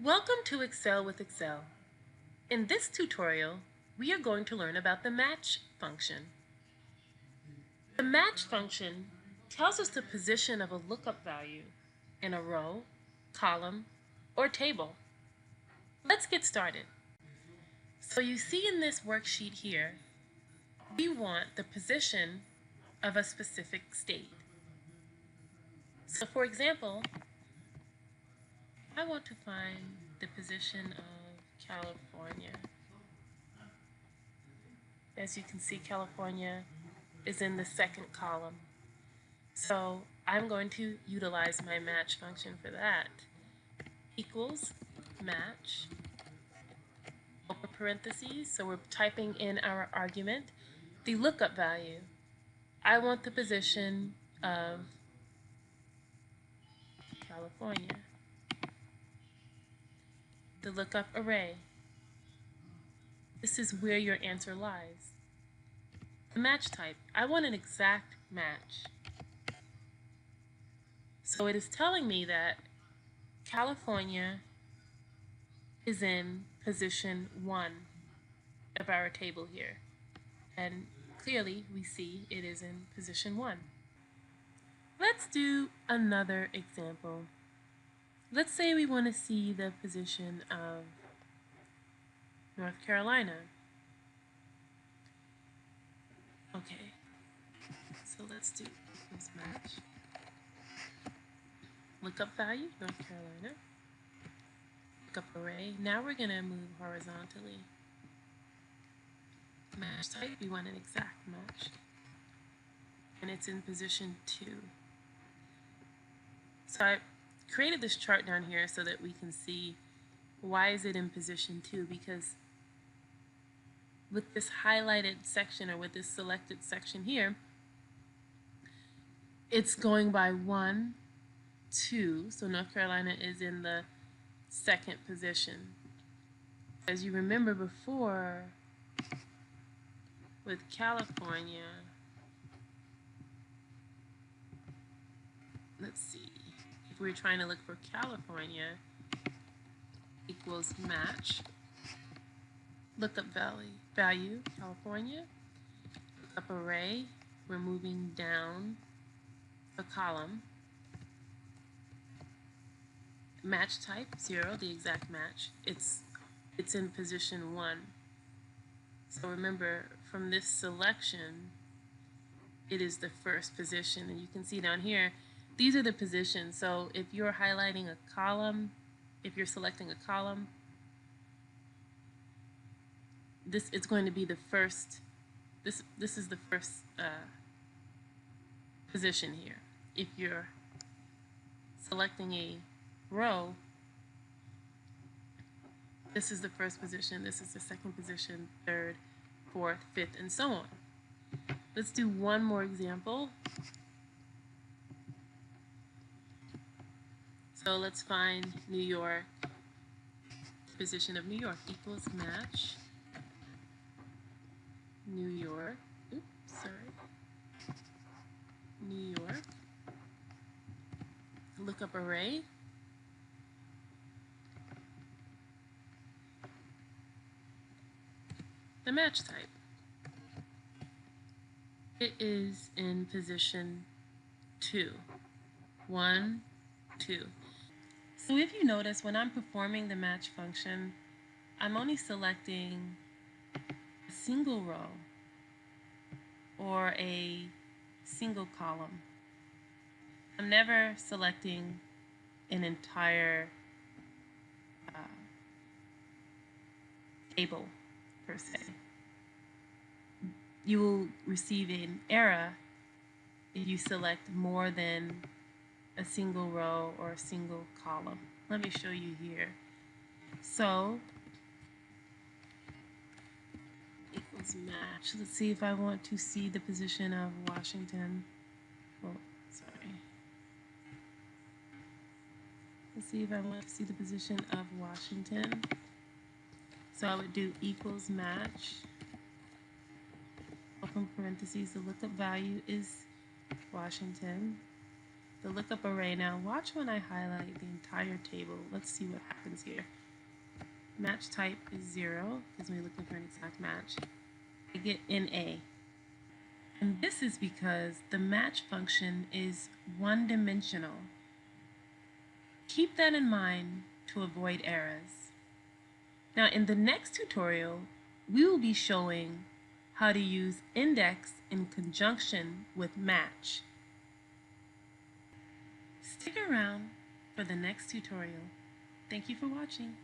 Welcome to Excel with Excel. In this tutorial, we are going to learn about the match function. The match function tells us the position of a lookup value in a row, column, or table. Let's get started. So you see in this worksheet here, we want the position of a specific state. So for example, I want to find the position of California. As you can see, California is in the second column. So I'm going to utilize my match function for that. Equals match, open parentheses, so we're typing in our argument, the lookup value. I want the position of California. The lookup array. This is where your answer lies. The match type. I want an exact match. So it is telling me that California is in position 1 of our table here. And clearly we see it is in position 1. Let's do another example. Let's say we want to see the position of North Carolina. Okay, so let's do equals match. Lookup value, North Carolina. Lookup array. Now we're going to move horizontally. Match type, we want an exact match. And it's in position 2. So I created this chart down here so that we can see why is it in position 2, because with this highlighted section, or with this selected section here, it's going by 1, 2, so North Carolina is in the second position. As you remember before, with California, let's see, if we're trying to look for California, equals match, lookup value, California, lookup array, we're moving down a column, match type, 0, the exact match, it's in position 1. So remember, from this selection, it is the first position, and you can see down here, these are the positions. So if you're highlighting a column, if you're selecting a column, it's going to be the first, this is the first position here. If you're selecting a row, this is the first position, this is the second position, third, fourth, fifth, and so on. Let's do one more example. So let's find New York. Position of New York equals match New York. Oops, sorry. New York. Lookup array. The match type. It is in position 2. 1, 2. So if you notice, when I'm performing the match function, I'm only selecting a single row or a single column. I'm never selecting an entire table per se. You will receive an error if you select more than a single row or a single column. Let me show you here. So equals match. Let's see if I want to see the position of Washington. Oh, sorry. Let's see if I want to see the position of Washington. So I would do equals match, open parentheses, the lookup value is Washington, the lookup array. Now watch when I highlight the entire table. Let's see what happens here. Match type is 0 because we're looking for an exact match. I get NA. And this is because the match function is one-dimensional. Keep that in mind to avoid errors. Now in the next tutorial, we will be showing how to use index in conjunction with match. Stick around for the next tutorial. Thank you for watching.